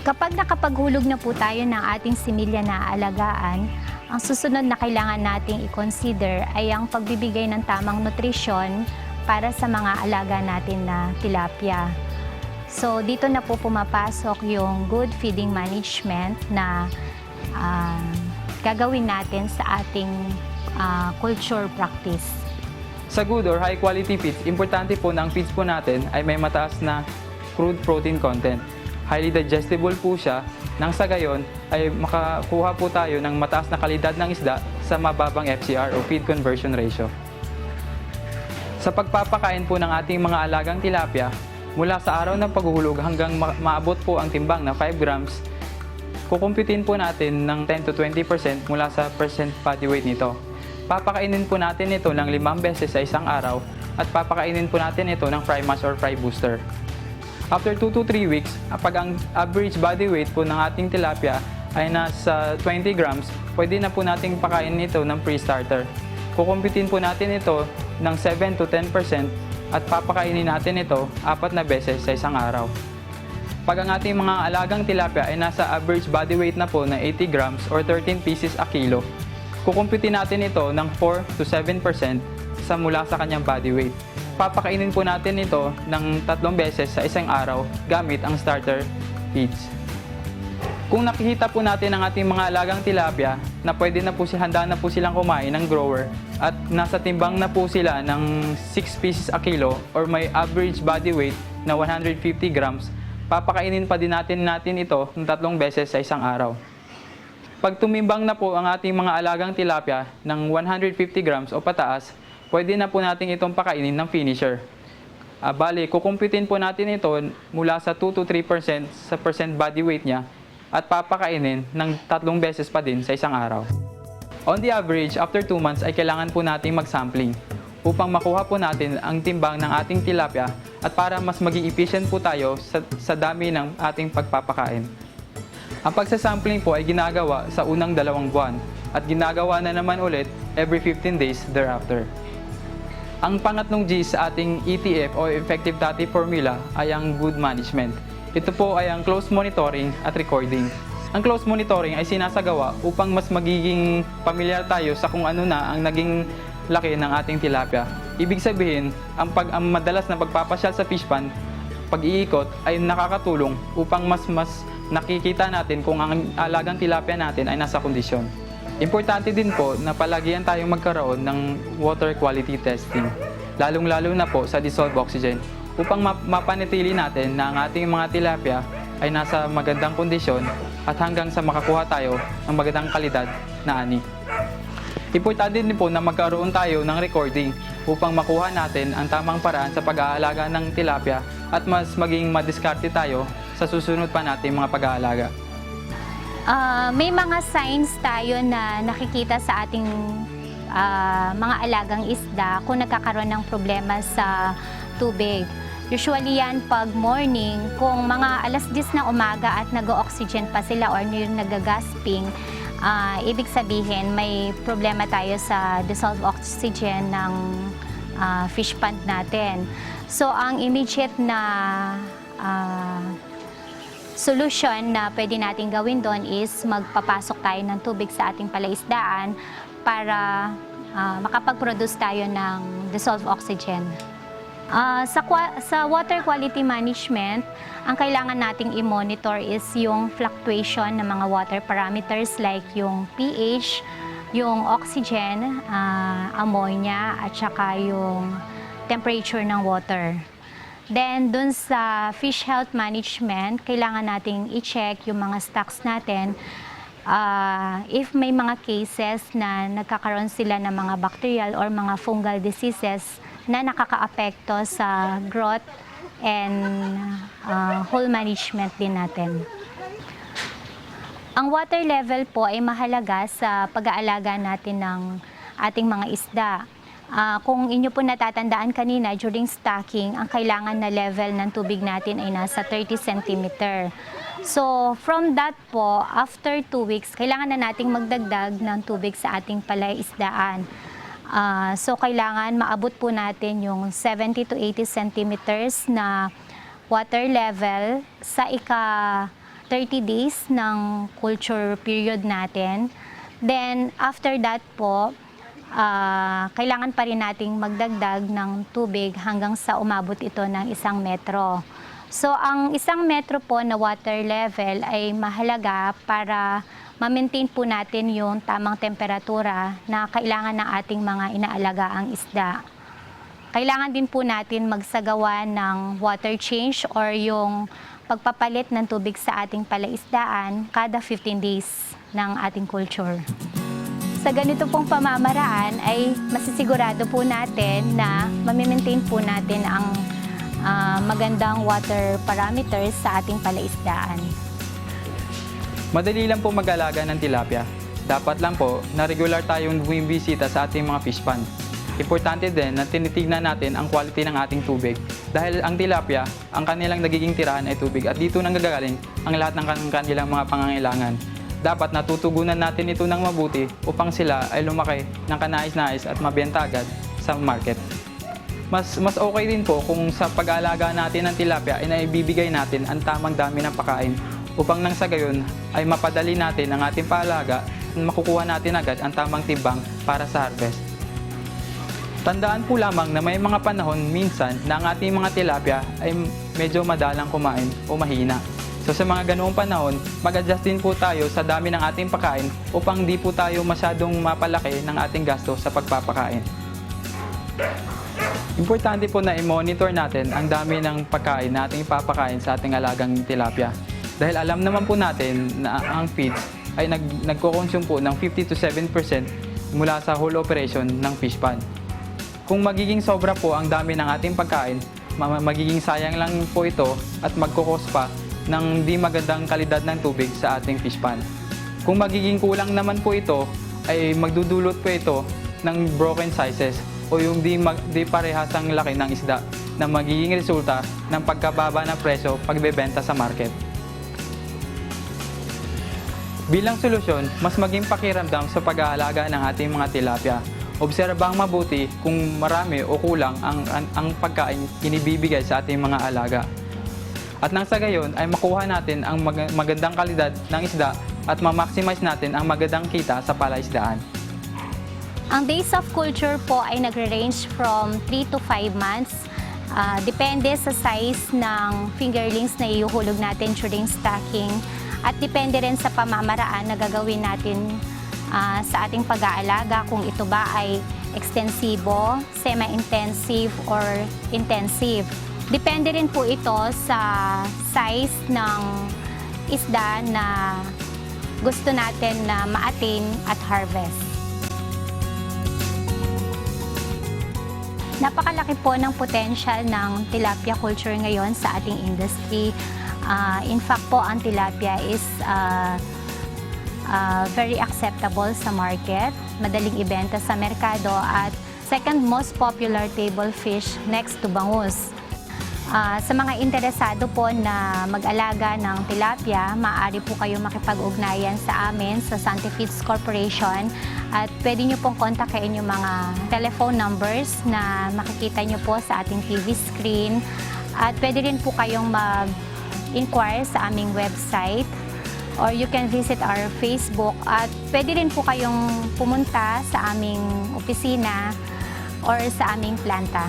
Kapag nakapaghulog na po tayo ng ating similya na aalagaan, ang susunod na kailangan nating i-consider ay ang pagbibigay ng tamang nutrisyon para sa mga alaga natin na tilapia. So dito na po pumapasok yung good feeding management na gagawin natin sa ating culture practice. Sa good or high quality feeds, importante po na ang feeds po natin ay may mataas na crude protein content. Highly digestible po siya, nang sa gayon ay makakuha po tayo ng mataas na kalidad ng isda sa mababang FCR o feed conversion ratio. Sa pagpapakain po ng ating mga alagang tilapia, mula sa araw ng paghuhulog hanggang maabot po ang timbang na 5 grams, kukumpitin po natin ng 10 to 20% mula sa percent body weight nito. Papakainin po natin ito ng 5 beses sa isang araw at papakainin po natin ito ng fry mash or fry booster. After 2 to 3 weeks, pag ang average body weight po ng ating tilapia ay nasa 20 grams, pwede na po nating pakainin ito ng pre-starter. Kukumpitin po natin ito ng 7 to 10% at papakainin natin ito 4 na beses sa isang araw. Pag ang ating mga alagang tilapia ay nasa average body weight na po na 80 grams or 13 pieces a kilo, kukumpitin natin ito ng 4 to 7% sa mula sa kanyang body weight. Papakainin po natin ito ng 3 beses sa isang araw gamit ang starter feeds. Kung nakikita po natin ang ating mga alagang tilapia na pwede na po handa na po silang kumain ng grower at nasa timbang na po sila ng 6 pieces a kilo or may average body weight na 150 grams, papakainin pa din natin ito ng 3 beses sa isang araw. Pag tumimbang na po ang ating mga alagang tilapia ng 150 grams o pataas, pwede na po natin itong pakainin ng finisher. Bali, kukumpitin po natin ito mula sa 2 to 3% sa percent body weight niya at papakainin ng 3 beses pa din sa isang araw. On the average, after 2 months ay kailangan po natin mag-sampling upang makuha po natin ang timbang ng ating tilapia at para mas maging efficient po tayo sa dami ng ating pagpapakain. Ang pagsasampling po ay ginagawa sa unang 2 buwan at ginagawa na naman ulit every 15 days thereafter. Ang pangatlong G sa ating ETF o Effective Tati Formula ay ang good management. Ito po ay ang close monitoring at recording. Ang close monitoring ay sinasagawa upang mas magiging pamilyar tayo sa kung ano na ang naging laki ng ating tilapia. Ibig sabihin, ang madalas na pagpapasyal sa fish pond, pag-iikot ay nakakatulong upang mas nakikita natin kung ang alagang tilapia natin ay nasa kondisyon. Importante din po na palagian tayong magkaroon ng water quality testing, lalong-lalo na po sa dissolved oxygen, upang mapanatili natin na ang ating mga tilapia ay nasa magandang kondisyon at hanggang sa makakuha tayo ng magandang kalidad na ani. Importante din po na magkaroon tayo ng recording upang makuha natin ang tamang paraan sa pag-aalaga ng tilapia at mas maging madiskarte tayo sa susunod pa nating mga pag-aalaga. May mga signs tayo na nakikita sa ating mga alagang isda kung nagkakaroon ng problema sa tubig. Usually yan pag morning, kung mga 10:00 ng umaga at nag-oxygen pa sila or nag-gasping, ibig sabihin may problema tayo sa dissolved oxygen ng fish pond natin. So ang immediate na solution na pwede natin gawin doon is magpapasok tayo ng tubig sa ating palaisdaan para makapag-produce tayo ng dissolved oxygen. Sa water quality management, ang kailangan nating i-monitor is yung fluctuation ng mga water parameters like yung pH, yung oxygen, ammonia, at saka yung temperature ng water. Then, dun sa fish health management, kailangan nating i-check yung mga stocks natin. If may mga cases na nagkakaroon sila ng mga bacterial or mga fungal diseases na nakakaapekto sa growth and whole management din natin. Ang water level po ay mahalaga sa pag-aalaga natin ng ating mga isda. Kung inyo po natatandaan kanina, during stocking, ang kailangan na level ng tubig natin ay nasa 30 cm. So, from that po, after 2 weeks, kailangan na nating magdagdag ng tubig sa ating palaisdaan. So, kailangan maabot po natin yung 70 to 80 centimeters na water level sa 30 days ng culture period natin. Then, after that po, kailangan pa rin nating magdagdag ng tubig hanggang sa umabot ito ng 1 metro. So, ang 1 metro po na water level ay mahalaga para ma-maintain po natin yung tamang temperatura na kailangan ng ating mga inaalagaang isda. Kailangan din po natin magsagawa ng water change or yung pagpapalit ng tubig sa ating palaisdaan kada 15 days ng ating culture. Sa ganito pong pamamaraan ay masisigurado po natin na mamimaintain po natin ang magandang water parameters sa ating palaisdaan. Madali lang po mag-alaga ng tilapia. Dapat lang po na regular tayong bumisita sa ating mga fish pond. Importante din na tinitignan natin ang quality ng ating tubig dahil ang tilapia, ang kanilang nagiging tirahan ay tubig at dito nanggagaling ang lahat ng kanilang mga pangangailangan. Dapat natutugunan natin ito ng mabuti upang sila ay lumaki ng kanais-nais at mabenta agad sa market. Mas okay din po kung sa pag-aalaga natin ng tilapia ay naibibigay natin ang tamang dami ng pagkain upang nang sa gayon ay mapadali natin ang ating paalaga at makukuha natin agad ang tamang timbang para sa harvest. Tandaan po lamang na may mga panahon minsan na ang ating mga tilapia ay medyo madalang kumain o mahina. So sa mga ganoong panahon, mag-adjust din po tayo sa dami ng ating pagkain upang di po tayo masyadong mapalaki ng ating gasto sa pagpapakain. Importante po na i-monitor natin ang dami ng pagkain na ating ipapakain sa ating alagang tilapia. Dahil alam naman po natin na ang feeds ay nagko-consume po ng 50 to 7% mula sa whole operation ng fish pond. Kung magiging sobra po ang dami ng ating pagkain, magiging sayang lang po ito at magkukos pa ng di magandang kalidad ng tubig sa ating fish pond. Kung magiging kulang naman po ito, ay magdudulot po ito ng broken sizes o yung di parehas ang laki ng isda na magiging resulta ng pagkababa ng presyo pagbebenta sa market. Bilang solusyon, mas maging pakiramdam sa pag-aalaga ng ating mga tilapia. Obserbang mabuti kung marami o kulang ang pagkain inibibigay sa ating mga alaga. At nang sa gayon ay makuha natin ang magandang kalidad ng isda at ma-maximize natin ang magandang kita sa palaisdaan. Ang days of culture po ay nagre-range from 3 to 5 months. Depende sa size ng fingerlings na iuhulog natin during stocking at depende rin sa pamamaraan na gagawin natin sa ating pag-aalaga kung ito ba ay ekstensibo, semi-intensive or intensive. Depende rin po ito sa size ng isda na gusto natin na ma-attain at harvest. Napakalaki po ng potential ng tilapia culture ngayon sa ating industry. In fact po, ang tilapia is very acceptable sa market, madaling ibenta sa merkado at second most popular table fish next to bangus. Sa mga interesado po na mag-alaga ng tilapia, maaari po kayo makipag-ugnayan sa amin sa Sante Feeds Corporation at pwede nyo pong kontakin yung mga telephone numbers na makikita nyo po sa ating TV screen at pwede rin po kayong mag-inquire sa aming website or you can visit our Facebook at pwede rin po kayong pumunta sa aming opisina or sa aming planta.